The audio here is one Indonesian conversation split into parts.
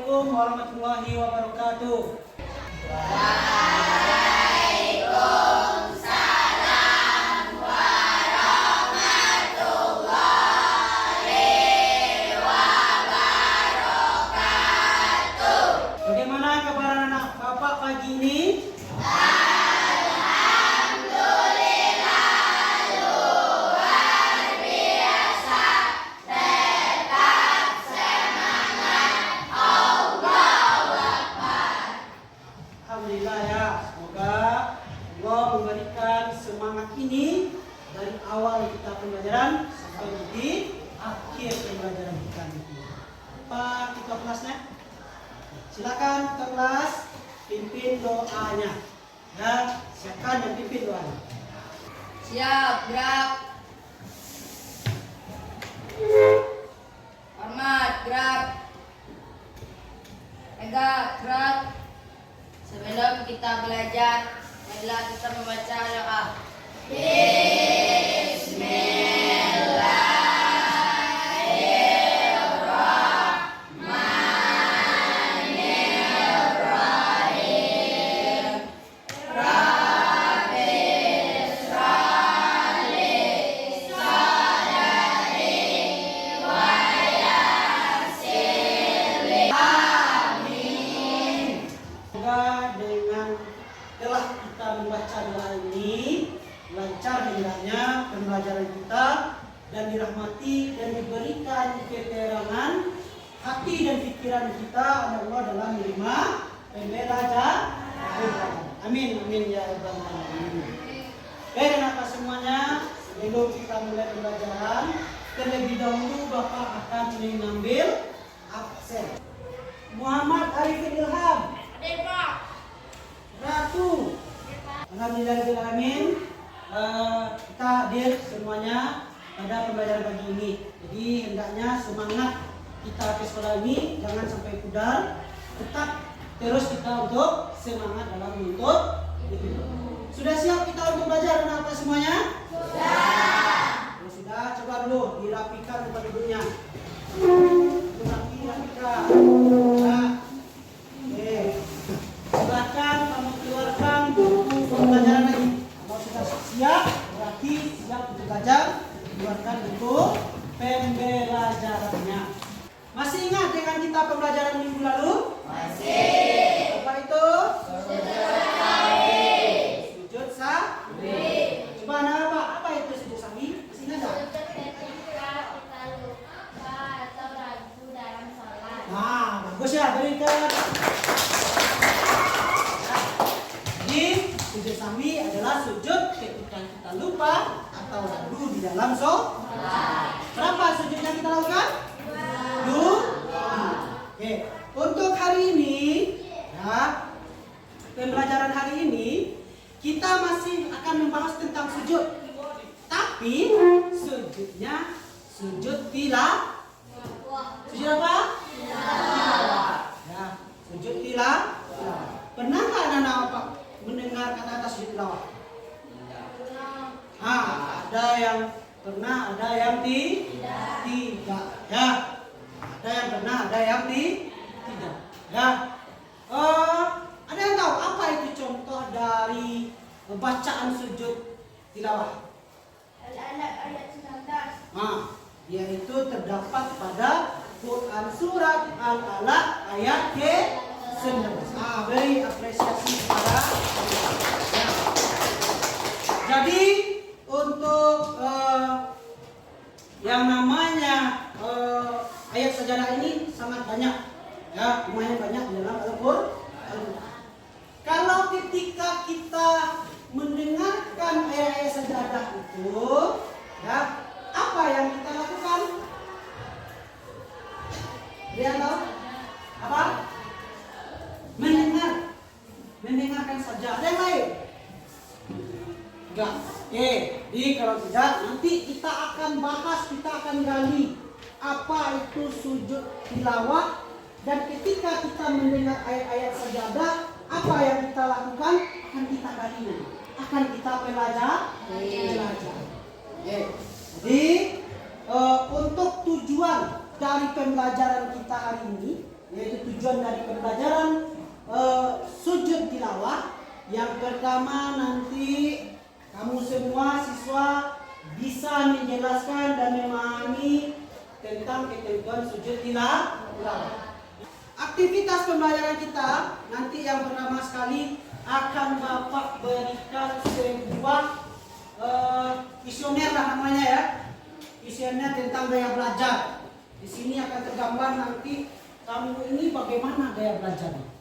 Assalamualaikum warahmatullahi wabarakatuh. Bagaimana kabar anak Bapak pagi ini? Alhamdulillah ya, semoga Allah memberikan semangat ini dari awal kita pembelajaran sampai di akhir pembelajaran kita nanti. Pak ketua kelasnya, silakan ketua kelas pimpin doanya. Ya, siapkan dan pimpin doanya. Siap, gerak. Hormat, gerak. Tegak, gerak. Sebelum kita belajar, marilah kita membaca doa. Semoga dengan telah kita membaca doa ini lancar hendaknya pembelajaran kita dan dirahmati dan diberikan keterangan hati dan pikiran kita oleh Allah dalam menerima pembelajaran. Amin amin ya rabbal alamin. Baik anak semuanya, sebelum kita mulai pembelajaran, terlebih dahulu Bapak akan mengambil absen. Muhammad Arifin Ilham. Ratu. Alhamdulillahirrahmanirrahim. Kita hadir semuanya pada pembelajaran pagi ini. Jadi hendaknya semangat kita ke sekolah ini jangan sampai pudar. Tetap terus kita untuk semangat dalam menuntut ilmu. Sudah siap kita untuk belajar anak semuanya? Sudah. Kalau sudah, coba dulu dirapikan tempat duduknya. Dirapikan. Nah. Oke. Silakan kamu keluarkan buku pembelajaran lagi. Kalau sudah siap, berarti siap untuk belajar. Keluarkan buku pembelajarannya. Masih ingat dengan kita pembelajaran minggu lalu? Masih. Apa itu? Sujud sahwi. Sujud sahwi. Coba nama apa itu sujud sahwi? Masih ingat tak? Sujud ketika kita lupa atau ragu dalam sholat. Nah, bagus ya, berikan. Jadi, sujud sahwi adalah sujud ketika kita lupa atau ragu di dalam sholat. Berapa sujud yang kita lakukan? Dua. Oke, untuk hari ini, ya, pembelajaran hari ini kita masih akan membahas tentang sujud. Tapi sujudnya sujud tilawah. Sujud apa? Tilawah. Ya, sujud tilawah. Pernah nggak anak-anak apa mendengar kata-kata sujud tilawah? Ada yang pernah, ada yang tidak. Ya, ada yang pernah, ada yang tidak. Ya, ada yang tahu apa itu contoh dari bacaan sujud tilawah? Al-Alaq ayat 19. Yaitu terdapat pada Quran surat Al-Alaq ayat ke-19. Beri apresiasi kepada ya. Jadi untuk yang namanya ayat sajadah ini sangat banyak, ya, lumayan banyak di dalam Al-Quran. Kalau ketika kita mendengarkan ayat-ayat sajadah itu, ya, apa yang kita lakukan? Dia tahu? Apa? Mendengarkan saja. Ada yang lain? Enggak. Oke, jadi kalau tidak nanti kita akan bahas, kita akan gali apa itu sujud tilawah, dan ketika kita mendengar ayat-ayat sajadah, apa yang kita lakukan akan kita gali, akan kita pelajari. Oke. Jadi untuk tujuan dari pembelajaran kita hari ini, yaitu tujuan dari pembelajaran sujud tilawah. Yang pertama nanti kamu semua siswa bisa menjelaskan dan memahami tentang ketentuan sujud tilawah. Aktivitas pembelajaran kita nanti yang pertama sekali akan Bapak berikan sebuah kuesioner lah namanya ya. Kuesioner tentang gaya belajar. Di sini akan tergambar nanti kamu ini bagaimana gaya belajarnya.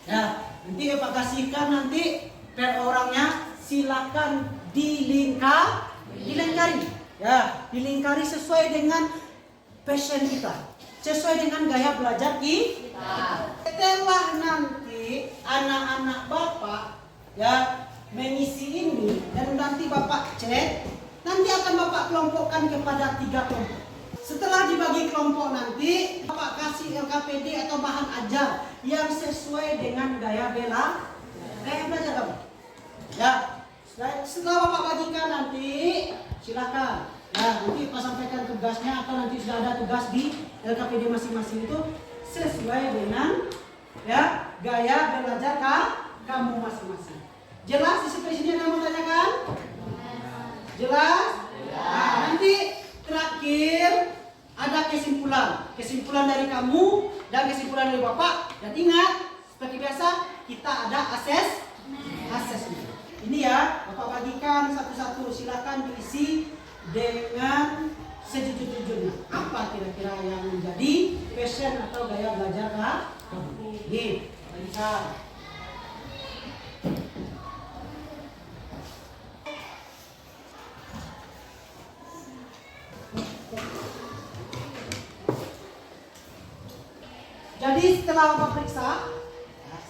Ya, nanti Bapak kasihkan nanti per orangnya, silakan dilingkari. Ya, dilingkari sesuai dengan passion kita, sesuai dengan gaya belajar kita. Setelah nanti anak-anak Bapak ya mengisi ini dan nanti Bapak cek, nanti akan Bapak kelompokkan kepada 3 kelompok. Setelah dibagi kelompok nanti Bapak kasih LKPD atau bahan ajar yang sesuai dengan gaya belajar kamu. Ya, setelah Bapak bagikan nanti silakan. Nah, nanti Pak sampaikan tugasnya atau nanti sudah ada tugas di LKPD masing-masing itu sesuai dengan ya gaya belajar kamu masing-masing. Jelas di sini ada yang mau tanyakan? Jelas? Nah, nanti terakhir ada kesimpulan dari kamu dan kesimpulan dari Bapak. Dan ingat, seperti biasa kita ada asesmen. Ini ya, Bapak bagikan satu-satu. Silakan diisi dengan sejujur-jujurnya. Apa kira-kira yang menjadi passion atau gaya belajar kamu? Nih, bagikan. Jadi setelah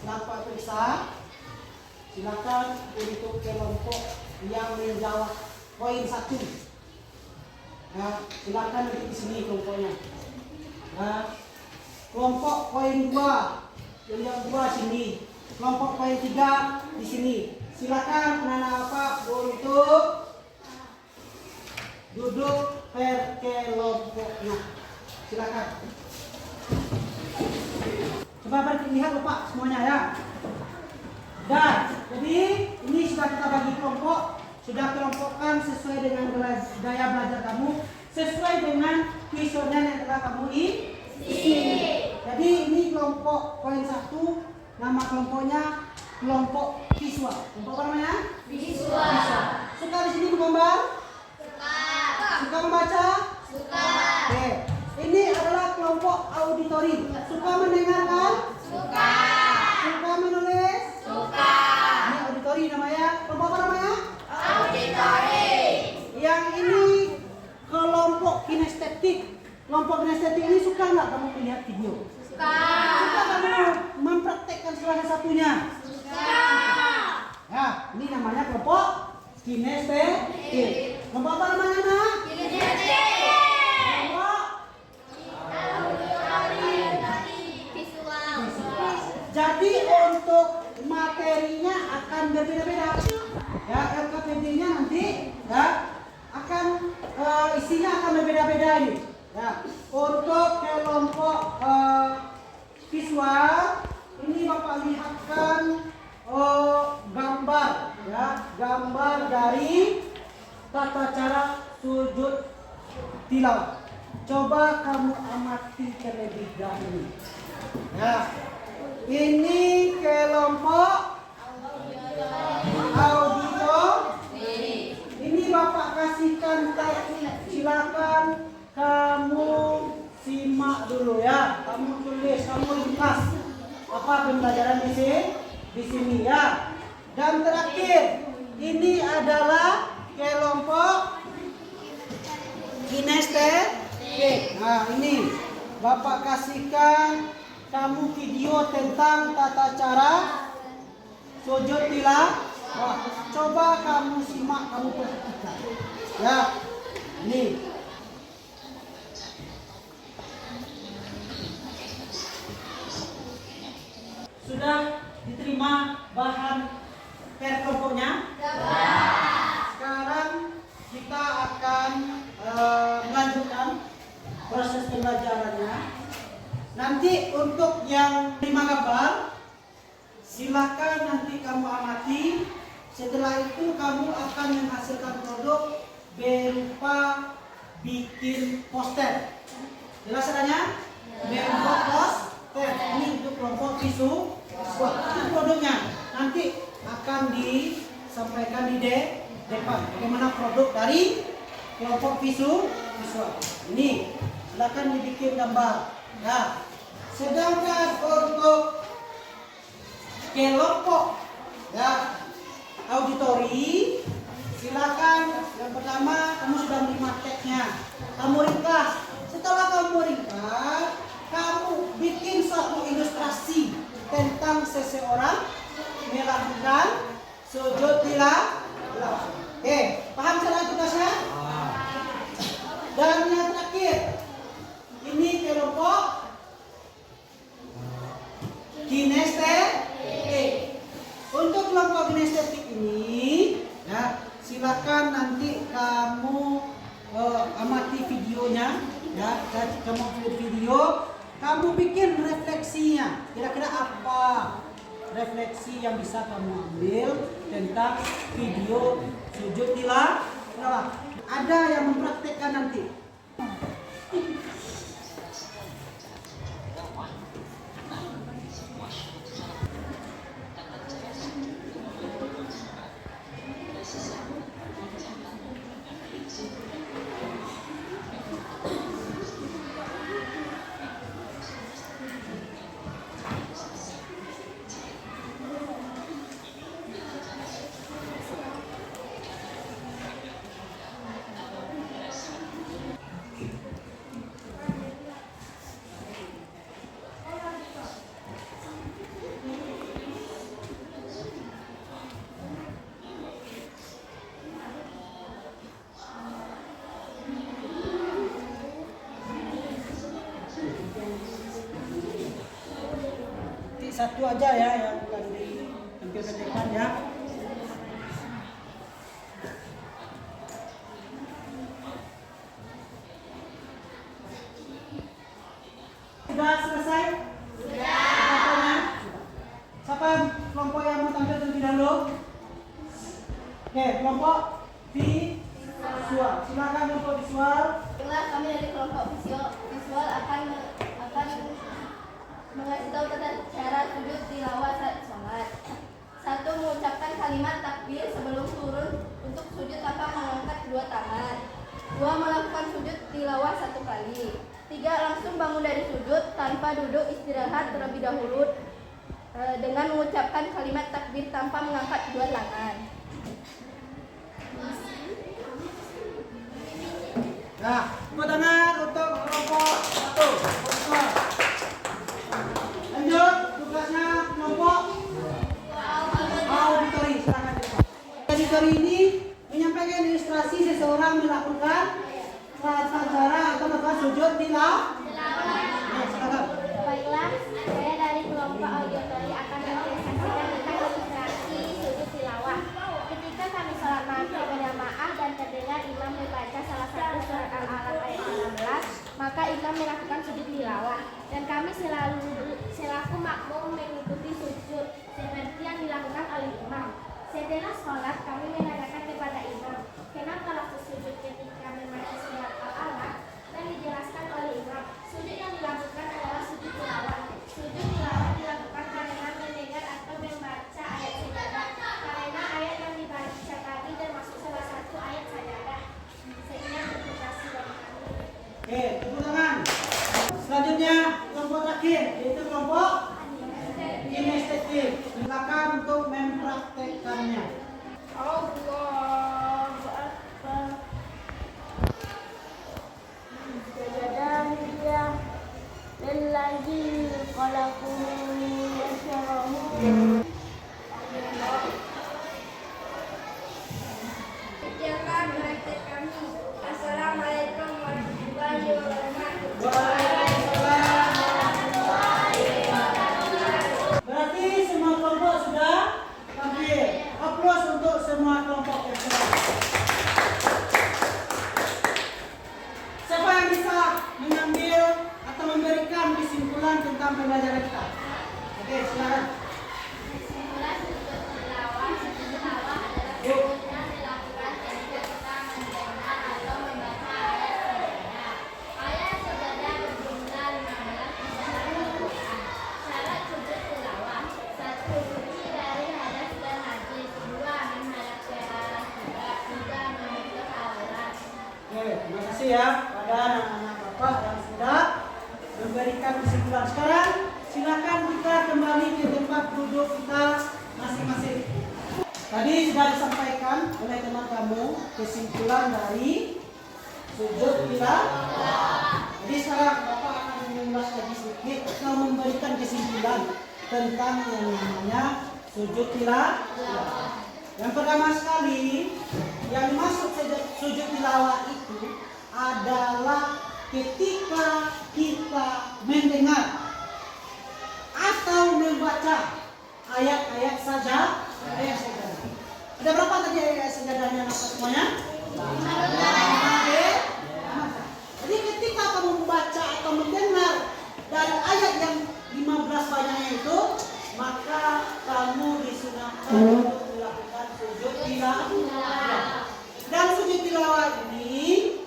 Bapak periksa, silakan untuk kelompok yang menjawab poin 1. Nah, silakan nanti di sini kelompoknya. Nah, kelompok poin 2, yang 2 sini. Kelompok poin 3 di sini. Silakan anak-anak Bapak untuk duduk per kelompoknya. Silakan. Coba lihat Bapak semuanya ya. Dan jadi ini sudah kita bagi kelompok, sudah kelompokkan sesuai dengan gaya belajar kamu, sesuai dengan kuesioner yang telah kamu isi. Jadi ini kelompok poin 1, nama kelompoknya kelompok visual. Kelompok apa namanya? Visual. Suka di sini menggambar? Suka. Suka membaca? Suka. Oke. Ini adalah kelompok auditori. Suka mendengarkan? Suka. Suka menulis? Suka. Ini auditori namanya. Kelompok apa namanya? Auditori. Yang ini kelompok kinestetik. Kelompok kinestetik ini suka nggak kamu melihat video? Suka. Suka kamu mempraktekkan salah satunya? Suka. Ya, ini namanya kelompok kinestetik. Kelompok apa namanya, Nak? Kinestetik. Jadi untuk materinya akan berbeda-beda. Ya, LKPD-nya nanti ya akan isinya akan berbeda-beda ini. Ya, untuk kelompok visual ini Bapak lihatkan gambar ya, gambar dari tata cara sujud tilawah. Coba kamu amati terlebih dahulu. Ya. Ini kelompok auditori. Ini Bapak kasihkan teks. Silakan kamu simak dulu ya. Kamu tulis, kamu ringkas apa pembelajaran di sini ya. Dan terakhir, ini adalah kelompok kinestetik. Nah, ini Bapak kasihkan kamu video tentang tata cara sujud tilawah. Coba kamu simak, kamu perhatikan. Ya, ini. Sudah diterima bahan per kelompoknya? Sekarang kita akan melanjutkan proses pembelajarannya. Nanti untuk Setelah itu kamu akan menghasilkan produk berupa bikin poster. Jelas adanya? Berupa poster. Ini untuk kelompok visual. Itu produknya. Nanti akan disampaikan di depan. Bagaimana produk dari kelompok visual. Ini silakan dibikin gambar. Ya. Sedangkan untuk kelompok ya auditori, silakan yang pertama kamu sudah menerima teksnya, kamu ringkas. Setelah kamu ringkas, kamu bikin satu ilustrasi tentang seseorang melakukan sujud tilawah. Oke, paham cara tugasnya? Dan yang terakhir, ini kelompok kinestetik. Untuk kelompok kinestetik ini, ya silakan nanti kamu amati videonya, ya. Kamu video, kamu bikin refleksinya. Kira-kira apa refleksi yang bisa kamu ambil tentang video sujud tilawah? Ada yang mempraktekkan nanti. Satu aja ya yang akan ditampilkan depan ya. Sudah selesai? Sudah. Siapa kelompok yang mau tampil terlebih dahulu? Oke, kelompok visual. Silakan kelompok visual. Itulah kami dari kelompok visual akan mengasih tahu tentang cara sujud tilawah saat sholat. 1. Mengucapkan kalimat takbir sebelum turun untuk sujud tanpa mengangkat kedua tangan. 2. Melakukan sujud tilawah 1 kali. 3. Langsung bangun dari sujud tanpa duduk istirahat terlebih dahulu dengan mengucapkan kalimat takbir tanpa mengangkat kedua tangan. Nah, tepuk tangan untuk kelompok 1. Visual. Lanjut, tugasnya kelompok auditori. Silakan. Auditori ini menyampaikan ilustrasi seseorang melakukan cara atau melakukan sujud tilawah. Silakan. Baiklah, saya dari kelompok auditori akan mempresentasikan tentang ilustrasi sujud tilawah. Ketika kami sholat maghrib berjamaah dan terdengar imam membaca salah satu surat Al-Alaq ayat 16, maka imam melakukan sujud tilawah dan kami selaku makmum mengikuti sujud seperti yang dilakukan oleh imam. Setelah sholat kami menanyakan kepada imam, kenapa waktu sujud ketika membaca surat Al-Alaq, dan dijelaskan oleh imam, sujud yang dilakukan adalah sujud tilawah. Sujud tilawah dilakukan karena mendengar atau membaca ayat sajadah, karena ayat yang dibaca tadi termasuk salah satu ayat sajadah. Sekian presentasi dari kami. Oke, tepuk tangan. Selanjutnya kelompok terakhir yaitu kelompok kinestetik. Silakan untuk mempraktekkannya. Allah kasih ya pada anak-anak Bapak yang sudah memberikan kesimpulan. Sekarang silakan kita kembali ke tempat duduk kita masing-masing. Tadi sudah disampaikan oleh teman kamu kesimpulan dari sujud tilawah. Jadi sekarang Bapak akan mengulas lagi sedikit atau memberikan kesimpulan tentang yang namanya sujud tilawah. Yang pertama sekali, yang dimaksud sujud tilawah itu adalah ketika kita mendengar atau membaca ayat-ayat saja. Ada berapa tadi ayat sajadahnya semuanya? Jadi ketika kamu membaca atau mendengar dari ayat yang 15 banyaknya itu, maka kamu disunahkan untuk melakukan sujud tilawah. Dan sujud tilawah ini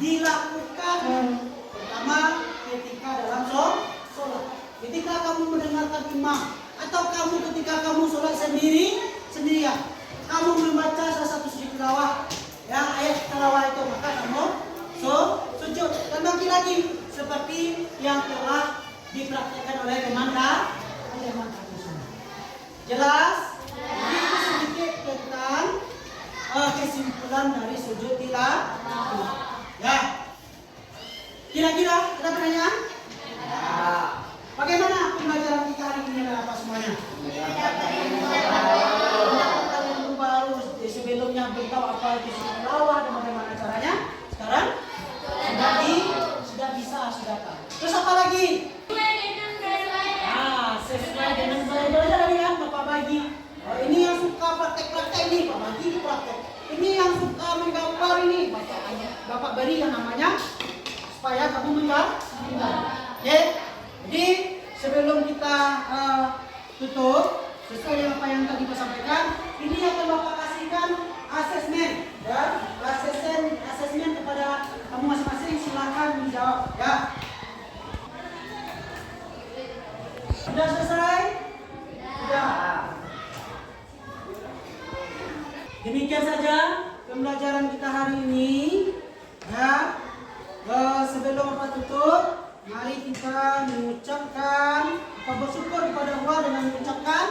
dilakukan pertama ketika dalam sholat. Ketika kamu mendengarkan imam atau ketika kamu sholat sendirian, kamu membaca salah satu sujud tilawah yang ayat tilawah itu, maka kamu sujud. Dan lagi seperti yang telah dipraktikkan oleh teman kami semua. Jelas? Itu sedikit tentang kesimpulan dari sujud tilawah. Ya. Kira-kira ada pertanyaan? Bagaimana pembelajaran kita hari ini Bapak semuanya? Pertanyaan baru sebelumnya belum tahu apa itu sujud tilawah dan bagaimana caranya. Sekarang sudah bisa, sudah tahu. Terus apa lagi? Sesuai dengan belajar ya Bapak bagi. Ini yang suka praktek-praktek ini, Bapak bagi praktek. Ini yang suka menggambar ini, Bapak beri yang namanya supaya kamu menggambar. Oke. Jadi sebelum kita tutup, sesuai dengan apa yang tadi saya sampaikan, ini akan Bapak kasihkan asesmen ya, asesmen kepada kamu masing-masing. Silakan dijawab ya. Sudah selesai? Sudah. Demikian saja pembelajaran kita hari ini ya. Sebelum Bapak tutup, mari kita mengucapkan bersyukur kepada Allah dengan mengucapkan